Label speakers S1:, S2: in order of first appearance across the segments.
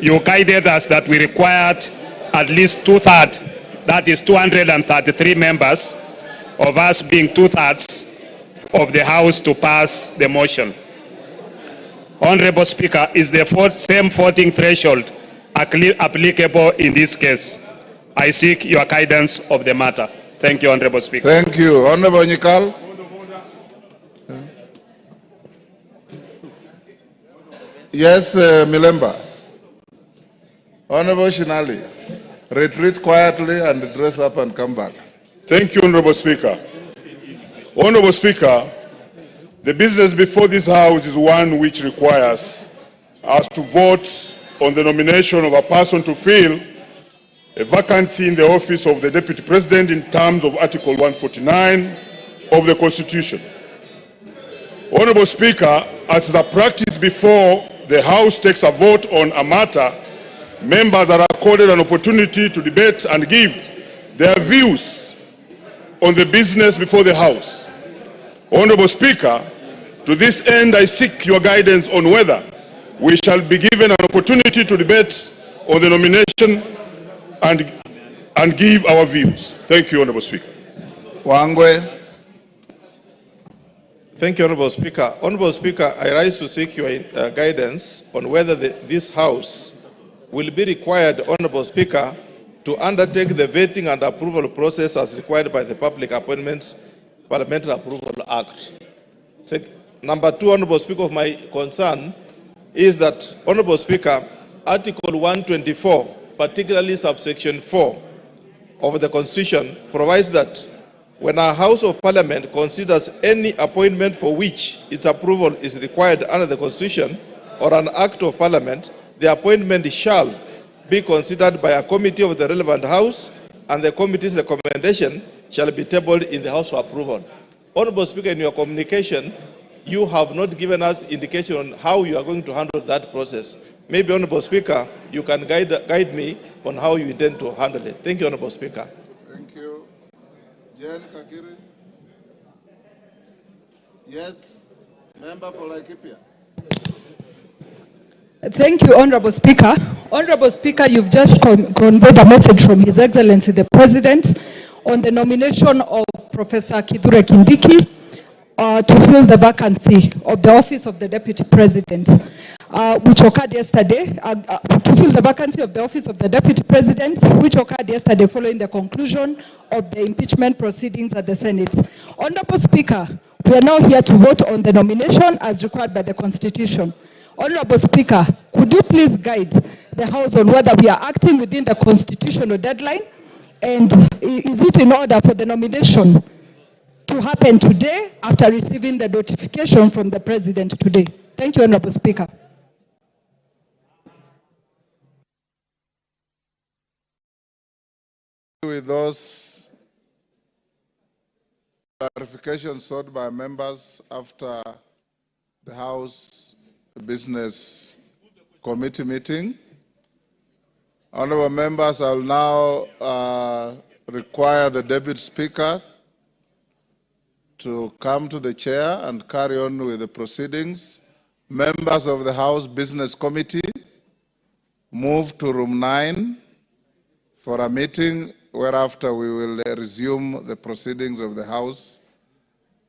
S1: you guided us that we required at least two-thirds, that is 233 members, of us being two-thirds of the House to pass the motion. Honorable Speaker, is the same voting threshold applicable in this case? I seek your guidance of the matter. Thank you, Honorable Speaker.
S2: Thank you. Honorable Nyikal. Yes, Milemba. Honorable Shinali, retreat quietly and dress up and come back.
S3: Thank you, Honorable Speaker. Honorable Speaker, the business before this House is one which requires us to vote on the nomination of a person to fill a vacancy in the office of the Deputy President in terms of Article 149 of the Constitution. Honorable Speaker, as is a practice before the House takes a vote on a matter, members are accorded an opportunity to debate and give their views on the business before the House. Honorable Speaker, to this end, I seek your guidance on whether we shall be given an opportunity to debate on the nomination and give our views. Thank you, Honorable Speaker.
S2: Wangwe.
S4: Thank you, Honorable Speaker. Honorable Speaker, I rise to seek your guidance on whether this House will be required, Honorable Speaker, to undertake the vetting and approval process as required by the Public Appointments Parliamentary Approval Act. Number two, Honorable Speaker, of my concern is that, Honorable Speaker, Article 124, particularly subsection 4 of the Constitution, provides that when a House of Parliament considers any appointment for which its approval is required under the Constitution or an Act of Parliament, the appointment shall be considered by a committee of the relevant House, and the committee's recommendation shall be tabled in the House for approval. Honorable Speaker, in your communication, you have not given us indication on how you are going to handle that process. Maybe, Honorable Speaker, you can guide me on how you intend to handle it. Thank you, Honorable Speaker.
S2: Thank you. Jen Kakiri. Yes, member for Laikipia.
S5: Thank you, Honorable Speaker. Honorable Speaker, you've just conveyed a message from His Excellency the President on the nomination of Professor Kithure Kindiki to fill the vacancy of the office of the Deputy President, which occurred yesterday, to fill the vacancy of the office of the Deputy President, which occurred yesterday following the conclusion of the impeachment proceedings at the Senate. Honorable Speaker, we are now here to vote on the nomination as required by the Constitution. Honorable Speaker, could you please guide the House on whether we are acting within the constitutional deadline, and is it in order for the nomination to happen today after receiving the notification from the President today? Thank you, Honorable Speaker.
S2: With those clarifications sought by members after the House Business Committee meeting, honorable members, I will now require the Deputy Speaker to come to the chair and carry on with the proceedings. Members of the House Business Committee, move to room 9 for a meeting, whereafter we will resume the proceedings of the House.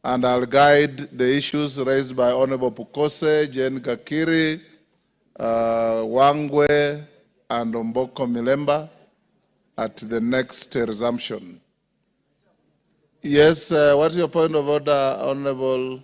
S2: And I'll guide the issues raised by Honorable Pukose, Jen Kakiri, Wangwe, and Omboko Milemba at the next resumption. Yes, what's your point of order, Honorable?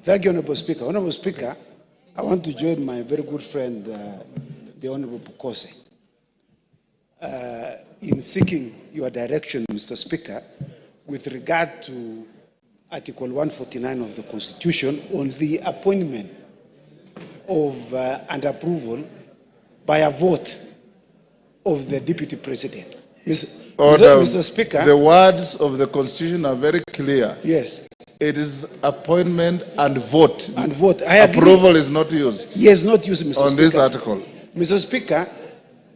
S6: Thank you, Honorable Speaker. Honorable Speaker, I want to join my very good friend, the Honorable Pukose, in seeking your direction, Mr. Speaker, with regard to Article 149 of the Constitution on the appointment of and approval by a vote of the Deputy President. Mr. Speaker.
S2: The words of the Constitution are very clear.
S6: Yes.
S2: It is appointment and vote.
S6: And vote. I agree.
S2: Approval is not used.
S6: Yes, not used, Mr. Speaker.
S2: On this article.
S6: Mr. Speaker,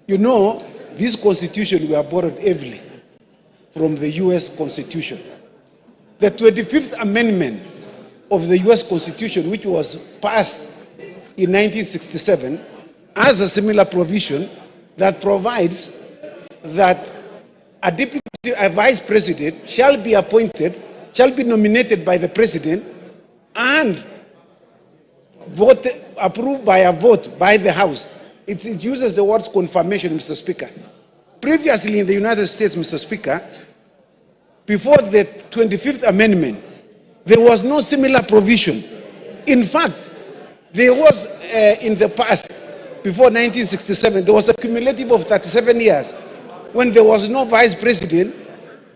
S6: you know, this Constitution we are borrowed heavily from the U.S. Constitution. The 25th Amendment of the US Constitution, which was passed in 1967, has a similar provision that provides that a vice president shall be nominated by the president and approved by a vote by the House. It uses the words confirmation, Mr. Speaker. Previously in the United States, Mr. Speaker, before the 25th Amendment, there was no similar provision. In fact, there was in the past, before 1967, there was a cumulative of 37 years when there was no vice president,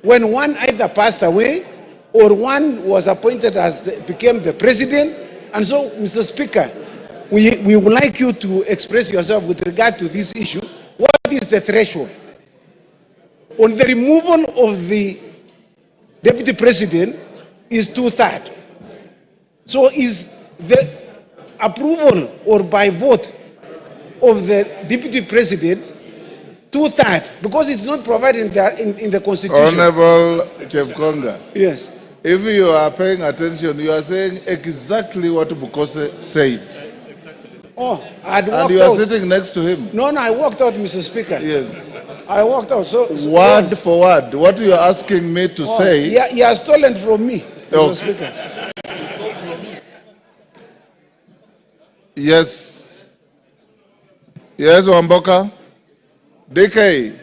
S6: when one either passed away or one was appointed became the president. And so, Mr. Speaker, we would like you to express yourself with regard to this issue. What is the threshold? On the removal of the deputy president is 2/3. So is the approval or by vote of the deputy president 2/3? Because it's not provided in the Constitution.
S2: Honorable Chepkonga.
S6: Yes.
S2: If you are paying attention, you are saying exactly what Bukose said.
S6: Oh, I'd walked out.
S2: And you are sitting next to him.
S6: No, I walked out, Mr. Speaker.
S2: Yes.
S6: I walked out. So
S2: word for word, what you are asking me to say.
S6: Yeah, he has stolen from me, Mr. Speaker.
S2: Yes. Yes, Wamboka. DK,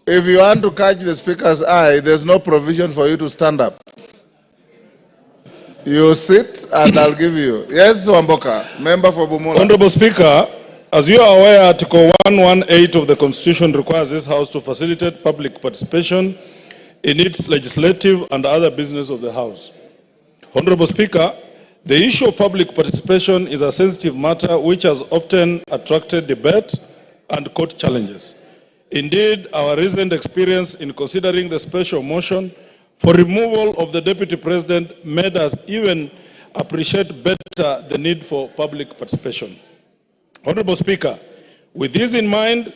S2: if you want to catch the speaker's eye, there's no provision for you to stand up. You sit and I'll give you. Yes, Wamboka, member for Bumula.
S7: Honorable Speaker, as you are aware, Article 118 of the Constitution requires this House to facilitate public participation in its legislative and other business of the House. Honorable Speaker, the issue of public participation is a sensitive matter which has often attracted debate and court challenges. Indeed, our recent experience in considering the special motion for removal of the Deputy President made us even appreciate better the need for public participation. Honorable Speaker, with this in mind,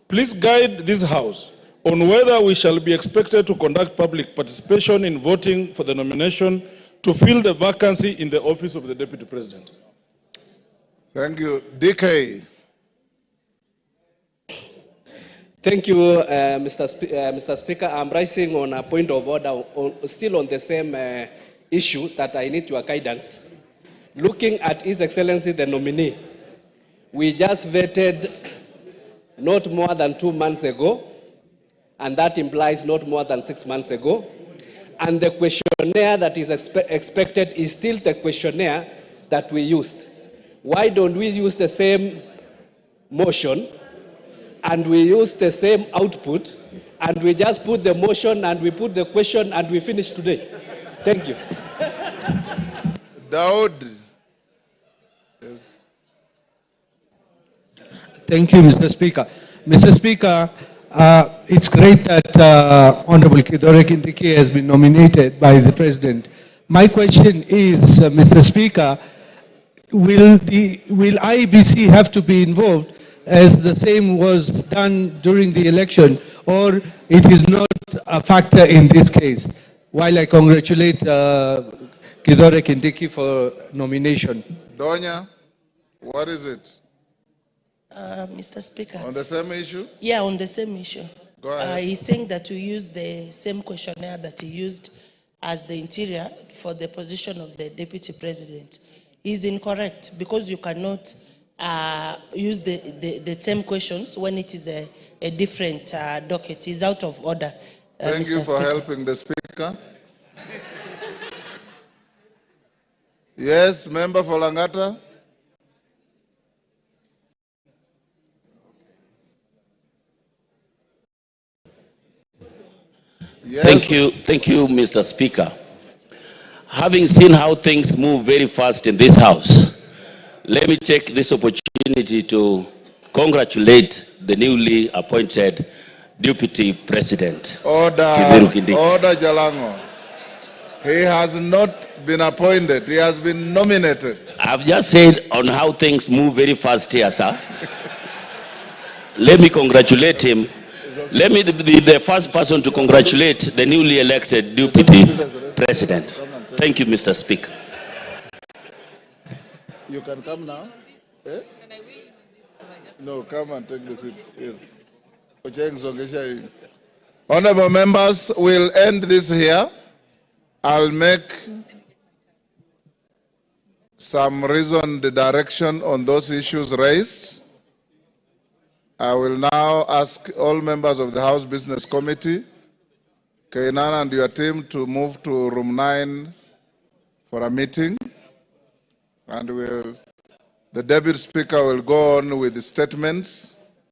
S7: please guide this House on whether we shall be expected to conduct public participation in voting for the nomination to fill the vacancy in the office of the Deputy President.
S2: Thank you. DK.
S8: Thank you, Mr. Speaker. I'm rising on a point of order, still on the same issue that I need your guidance. Looking at His Excellency the nominee, we just vetted not more than 2 months ago, and that implies not more than 6 months ago. And the questionnaire that is expected is still the questionnaire that we used. Why don't we use the same motion and we use the same output and we just put the motion and we put the question and we finish today? Thank you.
S2: Daud. Yes.
S9: Thank you, Mr. Speaker. Mr. Speaker, it's great that Honorable Kithure Kindiki has been nominated by the President. My question is, Mr. Speaker, will IEBC have to be involved as the same was done during the election, or it is not a factor in this case? While I congratulate Kithure Kindiki for nomination.
S2: Donya, what is it?
S10: Mr. Speaker.
S2: On the same issue?
S10: Yeah, on the same issue.
S2: Go ahead.
S10: He's saying that we use the same questionnaire that he used as the interior for the position of the Deputy President. He's incorrect because you cannot use the same questions when it is a different docket. He's out of order.
S2: Thank
S10: Mr.
S2: you for
S10: Speaker.
S2: helping the Speaker. Yes, member for Langata. Yes.
S11: Thank you, Mr. Speaker. Having seen how things move very fast in this House, let me take this opportunity to congratulate the newly appointed Deputy President.
S2: Order Jalango. He has not been appointed, he has been nominated.
S11: I've just said on how things move very fast here, sir. Let me congratulate him. Let me be the first person to congratulate the newly elected Deputy President. Thank you, Mr. Speaker.
S2: You can come now. Eh? No, come and take the seat. Yes. Honorable members, we'll end this here. I'll make some reasoned direction on those issues raised. I will now ask all members of the House Business Committee, Kainan and your team, to move to room 9 for a meeting. And the Deputy Speaker will go on with the statements